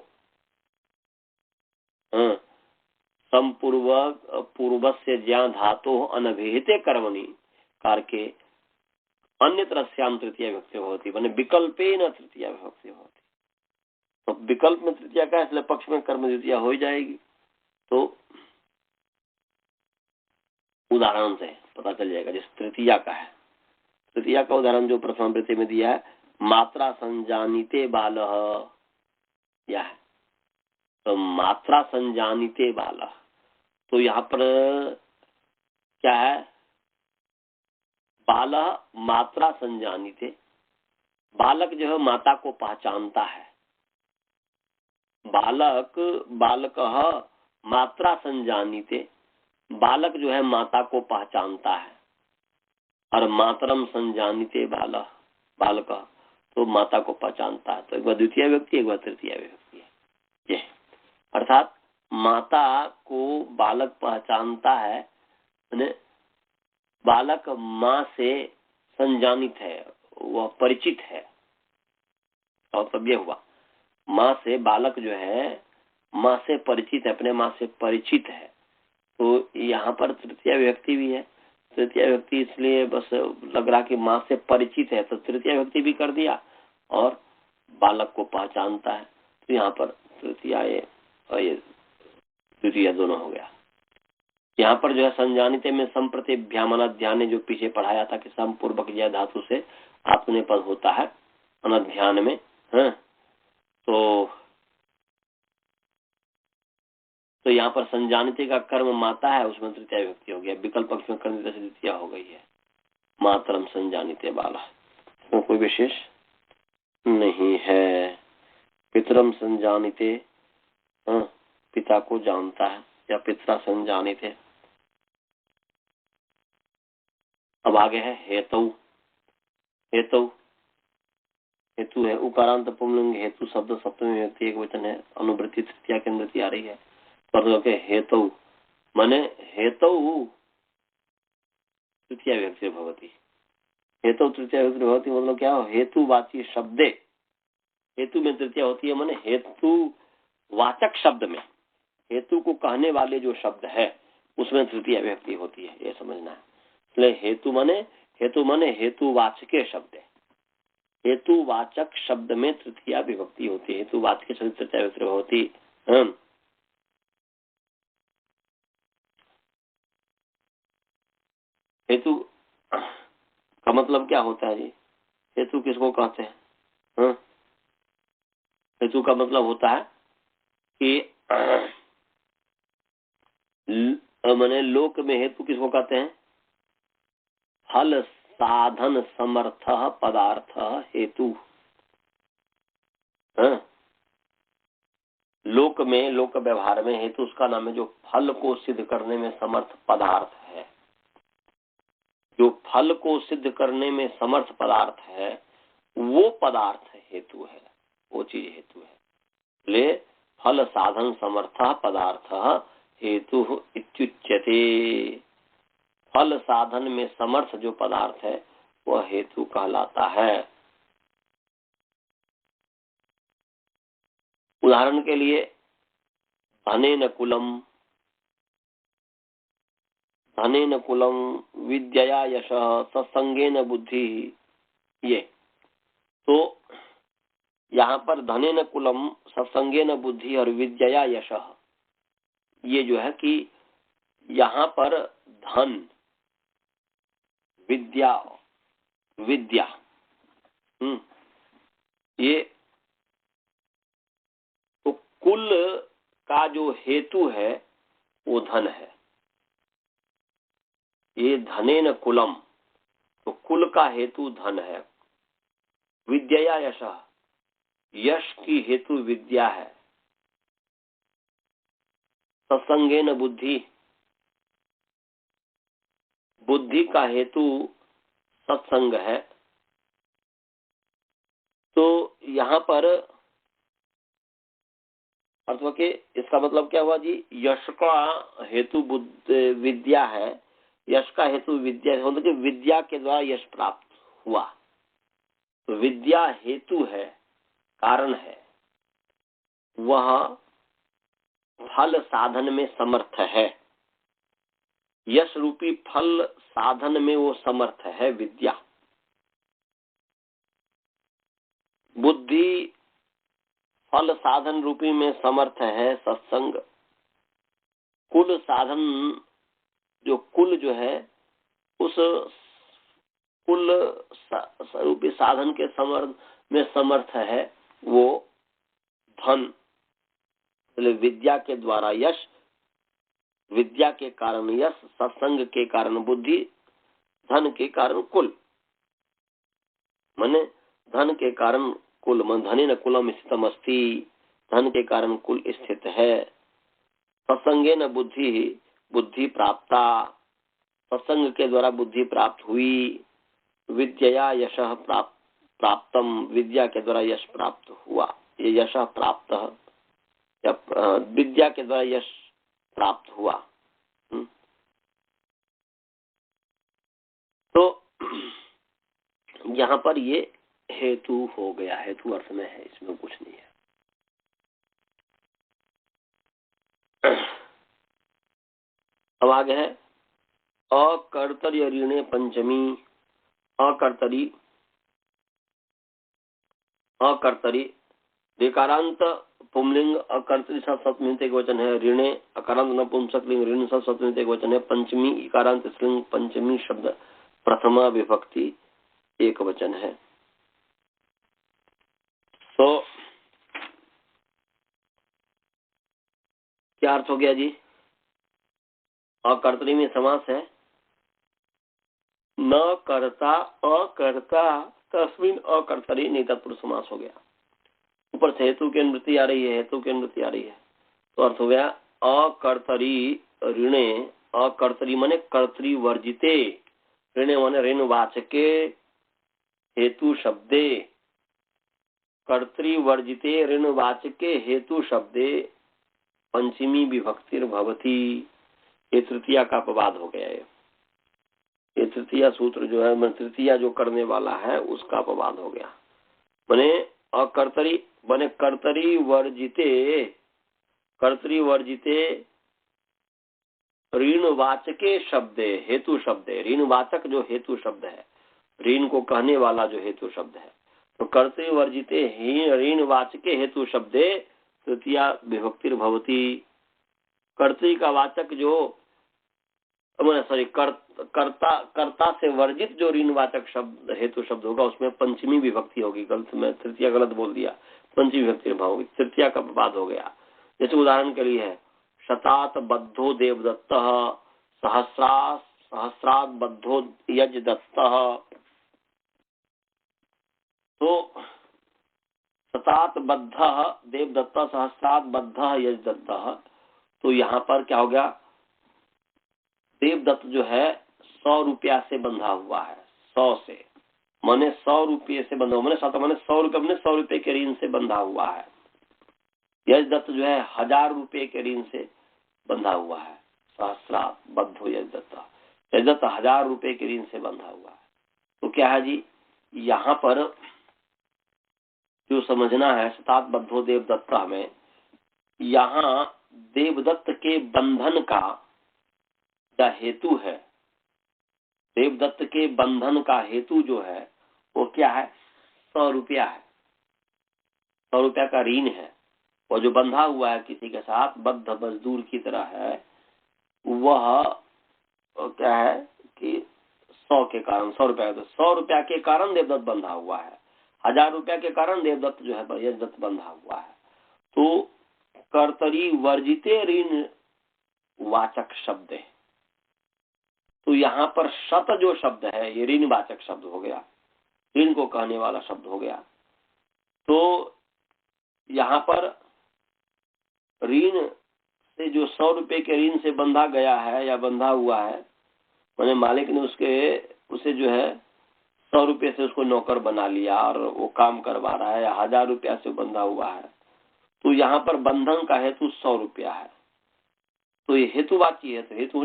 पूर्वस्य ज्ञा धातु अनभिहिते कर्मणि कारके अन्य तरह तृतीया विभक्ति होती, माने विकल्पे न तृतीया विभक्ति होती। तो विकल्प में तृतीया का, इसलिए पक्ष में कर्म द्वितीया हो जाएगी। तो उदाहरण से पता चल जाएगा। जिस तृतीया का है, तृतीया का उदाहरण जो प्रथम वृत्ति में दिया है, मात्रा संजानिते बालः, यह है। तो मात्रा संजानिते बालः, तो यहाँ पर क्या है? बालः मात्रा संजानिते, बालक जो है माता को पहचानता है। बालकः मात्रा संजानिते, बालक जो है माता को पहचानता है। और मातरम संजानिते बालक, तो माता को पहचानता है। तो एक बार द्वितीय व्यक्ति, एक बार तृतीय व्यक्ति है ये। अर्थात माता को बालक पहचानता है, बालक माँ से संजानित है, वह परिचित है। और तब ये हुआ माँ से, बालक जो है माँ से परिचित है, अपने माँ से परिचित है। तो यहाँ पर तृतीय व्यक्ति भी है। तृतीय व्यक्ति इसलिए बस लग रहा कि माँ से परिचित है, तो तृतीय व्यक्ति भी कर दिया और बालक को पहचानता है। तो यहाँ पर तृतीय और ये द्वितीय दोनों हो गया। यहाँ पर जो है संजानिते में संप्रतिभ्याम अनध्यान जो पीछे पढ़ाया था कि समपूर्वक ज्ञा धातु से आत्मने पद होता है अनध्यान में, है? तो यहाँ पर संजानिते का कर्म माता है, उसमें तृतीय विभक्ति हो गया। विकल्प पक्ष में कर्म से द्वितीय हो गई है। मातरम संजानिते बाला, तो कोई विशेष नहीं है। पितरम संजानिते, पिता को जानता है, या पितरा संजानिते। अब आगे है हेतु। हेतु हेतु है उकारांत पुंलिंग हेतु शब्द सप्तमी विभक्ति एक वचन है। अनुवृत्ति तृतीया की अनुवृत्ति आ रही है। हेतु माने हेतु तृतीया विभक्ति भवति। हेतु तृतीया विभक्ति भवति मतलब क्या हो? हेतुवाची शब्दे, हेतु में तृतीया होती है, माने हेतु वाचक शब्द में, हेतु को कहने वाले जो शब्द है उसमें तृतीया विभक्ति होती है, ये समझना है। इसलिए हेतु माने हेतुवाचके शब्द, हेतुवाचक शब्द में तृतीया विभक्ति होती है। हेतुवाचक शब्द तृतीया विभक्ति होती है। हेतु का मतलब क्या होता है जी? हेतु किसको कहते हैं? हेतु का मतलब होता है कि माने लोक में हेतु किसको कहते हैं? फल साधन समर्थ पदार्थ हेतु। लोक में, लोक व्यवहार में हेतु उसका नाम है जो फल को सिद्ध करने में समर्थ पदार्थ है। जो फल को सिद्ध करने में समर्थ पदार्थ है वो पदार्थ हेतु है, वो चीज हेतु है। ले फल साधन समर्थ पदार्थ हेतु इत्युच्यते। फल साधन में समर्थ जो पदार्थ है वह हेतु कहलाता है। उदाहरण के लिए धनेन कुलम, धनेन कुलम विद्यया यशः सत्संगेन बुद्धि। ये तो यहाँ पर धनेन कुलम सत्संगेन बुद्धि और विद्यया यशः, ये जो है कि यहाँ पर धन विद्या, विद्या, ये तो कुल का जो हेतु है वो धन है। ये धनेन कुलम, तो कुल का हेतु धन है। विद्या यशः, यश की हेतु विद्या है। सत्संगेन बुद्धि, बुद्धि का हेतु सत्संग है। तो यहाँ पर अर्थवा के इसका मतलब क्या हुआ जी? यश का हेतु विद्या है, यश का हेतु विद्या है, मतलब विद्या के द्वारा यश प्राप्त हुआ। तो विद्या हेतु है, कारण है, वह फल साधन में समर्थ है। यश रूपी फल साधन में वो समर्थ है विद्या। बुद्धि फल साधन रूपी में समर्थ है सत्संग। कुल साधन, जो कुल जो है उस कुल रूपी साधन के समर्थ है वो धन। विद्या के द्वारा यश, विद्या के कारण यश, सत्संग के कारण बुद्धि, धन के कारण कुल। माने धन के कारण कुल, मन धनेन कुलम स्थितम अस्ति, धन के कारण कुल स्थित है। सत्संगेन बुद्धि, बुद्धि प्राप्ता, सत्संग के द्वारा बुद्धि प्राप्त हुई। विद्या यशः प्राप्तम, विद्या के द्वारा यश प्राप्त हुआ। ये यशः प्राप्त, विद्या के द्वारा यश प्राप्त हुआ। तो यहाँ पर ये हेतु हो गया, हेतु अर्थ में है, इसमें कुछ नहीं है। अब आगे है अकर्तर्य ऋणे पंचमी। अकर्तरी, अकर्तरी ऋकारांत पुंलिंग, अकर्तरी सप्तमी एक वचन है। ऋणे अकारांत नपुंसक लिंग, ऋण सप्तमी एक वचन है। पंचमी इकारांत स्त्रीलिंग, पंचमी शब्द प्रथमा विभक्ति एक वचन है। तो क्या अर्थ हो गया जी? अकर्तरी में समास है, न कर्ता अकर्ता तस्मिन अकर्तरी, नहीं तत्पुरुष समास हो गया। ऊपर से हेतु की अनुवृत्ति आ रही है, हेतु की अनुवृत्ति आ रही है, तो अर्थ हो गया अकर्तरी ऋणे। अकर्तरी माने कर्तरी वर्जिते, ऋणे माने ऋण वाचके, हेतु शब्दे, कर्तरी वर्जिते ऋण वाचके हेतु शब्दे पंचमी विभक्तिर भवती। ये तृतीया का अपवाद हो गया है। ये तृतीया सूत्र जो है, तृतीया जो करने वाला है उसका अपवाद हो गया। माने अकर्तरी बने कर्तरी वर्जिते, कर्तरी वर्जिते ऋण वाचके शब्दे, हेतु शब्दे, ऋण वाचक जो हेतु शब्द है, ऋण को कहने वाला जो हेतु शब्द है, तो कर्तरी वर्जिते ऋण वाचके हेतु शब्दे तृतीया विभक्तिर भवती। कर्तरी का वाचक जो सॉरी कर्ता से वर्जित जो ऋणवाचक शब्द हेतु शब्द होगा उसमें पंचमी विभक्ति होगी। गलत, मैं तृतीया गलत बोल दिया, पंचमी विभक्ति भाव होगी, तृतीया का अपवाद हो गया। जैसे उदाहरण के लिए है शतात बद्धो देवदत्त, सहस्रात बद्धो यजदत्त। तो शतात बद्ध देवदत्त, सहस्रात बद्ध यजदत्त, तो यहाँ पर क्या हो गया? देवदत्त जो है 100 रुपया से बंधा हुआ है, 100 से, माने 100 रुपये से बंधा हुआ, माने 100 रुपये, मैंने 100 रुपये के ऋण से बंधा हुआ है। यजदत्त जो है 1000 रुपये के ऋण से बंधा हुआ है। सहस्रात बद्धो यजदत्त, यजदत्त 1000 रुपये के ऋण से बंधा हुआ है। तो क्या है जी, यहाँ पर जो समझना है शतात बद्धो देवदत्त में, यहाँ देवदत्त के बंधन का हेतु है, देवदत्त के बंधन का हेतु जो है वो क्या है? 100 रुपया है, 100 रुपया का ऋण है। और जो बंधा हुआ है किसी के साथ, बद्ध मजदूर की तरह है, वह क्या है कि 100 के कारण 100 रुपया, तो 100 रुपया के कारण देवदत्त बंधा हुआ है, 1000 रुपया के कारण देवदत्त जो है यजदत्त बंधा हुआ है। तो कर्तरी वर्जिते ऋण वाचक शब्द है। तो यहाँ पर शत जो शब्द है ये ऋण वाचक शब्द हो गया, ऋण को कहने वाला शब्द हो गया। तो यहाँ पर ऋण से जो 100 रुपए के ऋण से बंधा गया है या बंधा हुआ है, मैंने मालिक ने उसे जो है 100 रुपये से उसको नौकर बना लिया और वो काम करवा रहा है, या 1000 रुपया से बंधा हुआ है, तो यहाँ पर बंधन का हेतु 100 रुपया है। तो ये हेतुवाची है, तो हेतु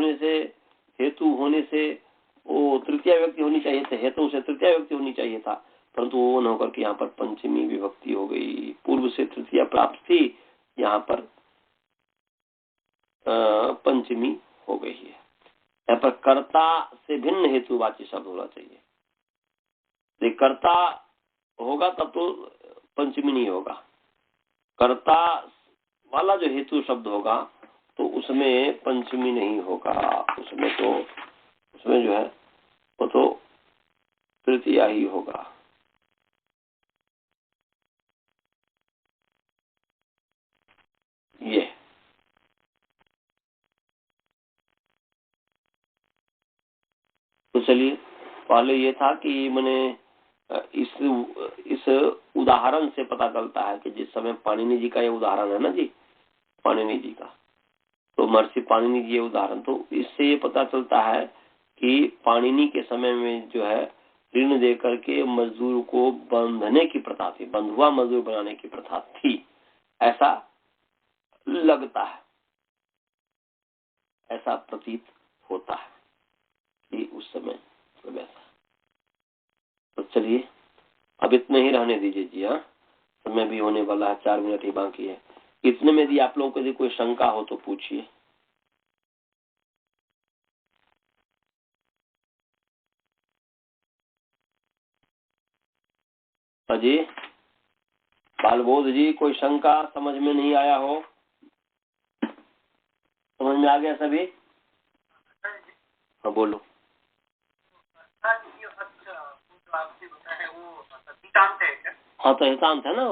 होने से वो तृतीय व्यक्ति होनी चाहिए थी, हेतु से तृतीय व्यक्ति होनी चाहिए था, परंतु वो न होकर के यहाँ पर पंचमी विभक्ति हो गई। पूर्व से तृतीय प्राप्त थी, यहाँ पर पंचमी हो गई है। यहाँ पर कर्ता से भिन्न हेतुवाची शब्द होना चाहिए। कर्ता होगा तब तो पंचमी नहीं होगा, कर्ता वाला जो हेतु शब्द होगा तो उसमें पंचमी नहीं होगा, उसमें जो है वो तो तृतीया ही होगा। ये तो चलिए, पहले ये था कि मैंने इस उदाहरण से पता चलता है कि जिस समय पाणिनि जी का ये उदाहरण है ना जी, पाणिनि जी का, तो महर्षि पाणिनि जी ये उदाहरण, तो इससे ये पता चलता है कि पाणिनि के समय में जो है ऋण दे करके मजदूर को बंधने की प्रथा थी, बंधुआ मजदूर बनाने की प्रथा थी, ऐसा लगता है, ऐसा प्रतीत होता है कि उस समय वैसा। तो चलिए अब इतने ही रहने दीजिए जी। हाँ, समय भी होने वाला है, 4 मिनट ही बाकी है। इतने में यदि आप लोगों को यदि कोई शंका हो तो पूछिए। जी बालबोध जी, कोई शंका समझ में नहीं आया हो? समझ में आ गया सभी? हाँ बोलो। हाँ तो हितांत है ना,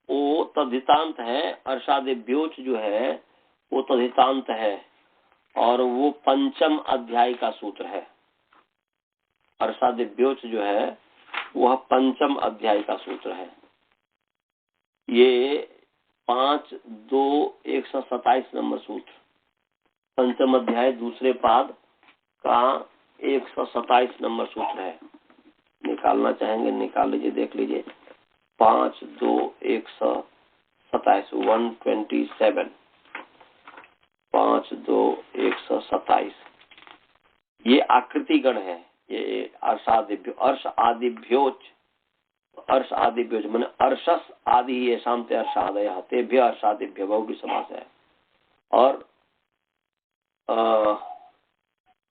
वो तद्धितांत है। अर्षादिभ्योच जो है वो तद्धितांत है और वो पंचम अध्याय का सूत्र है। अर्षादिभ्योच जो है वह पंचम अध्याय का सूत्र है। ये 5.2.127 नंबर सूत्र, पंचम अध्याय दूसरे पाद का 127 नंबर सूत्र है। निकालना चाहेंगे निकाल लीजिए, देख लीजिए। 5.2.127 127 5.2.127 ये आकृति गण है। ये अर्ष आदिभ्योच मैंने अर्षस आदि ये शांति अर्षादय तेभ्य अर्षादिभ्य बहुव्रीहि समास है। और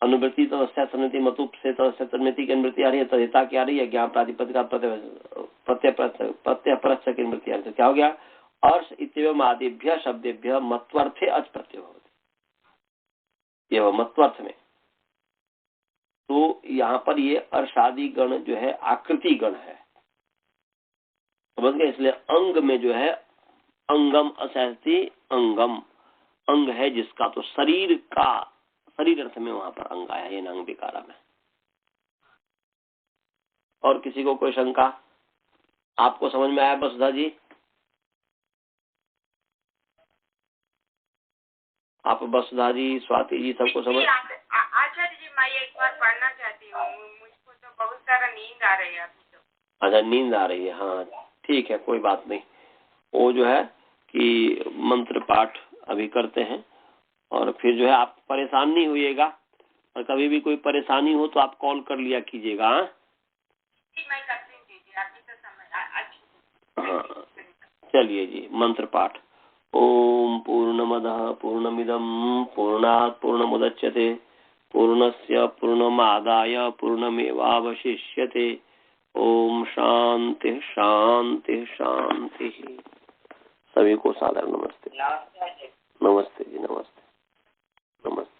अनुवृत्ति तदस्या तन्मति मतुप से तदस्या तन्मति की अनुवृत्ति आ रही है, तदिता की आ रही है, ज्ञान प्रातिपदिका प्रत्यय परस्य की अनुवृत्ति आ रही है। तो क्या हो गया? अर्ष इत्येवम् आदिभ्य शब्देभ्य मत्वर्थे अच प्रत्यय होती है, मत्वर्थ में। तो यहाँ पर ये अर्षादि गण जो है आकृति गण है, समझ गए? इसलिए अंग में जो है अंगम असहति अंगम, अंग है जिसका, तो शरीर का, शरीर अर्थ में वहां पर अंग आया, ये नंग विकारा में। और किसी को कोई शंका? आपको समझ में आया वसुधा जी? आप वसुधा जी, स्वाति जी, सबको समझ? आचार्य जी मैं एक बार पढ़ना चाहती हूँ, मुझको तो बहुत सारा नींद आ रही है अभी तो। अच्छा नींद आ रही है, हाँ ठीक है, कोई बात नहीं। वो जो है कि मंत्र पाठ अभी करते हैं और फिर जो है आप परेशान नहीं होइएगा, और कभी भी कोई परेशानी हो तो आप कॉल कर लिया कीजिएगा। हाँ चलिए जी, मंत्र पाठ। ओम पूर्णमदः पूर्णमिदं पूर्णात् पूर्णमुदच्यते पूर्णस्य पूर्णमादाय पूर्णमेवावशिष्यते। ओम शांति शांति शांति। सभी को सादर नमस्ते। नमस्ते जी, नमस्ते नमस्ते।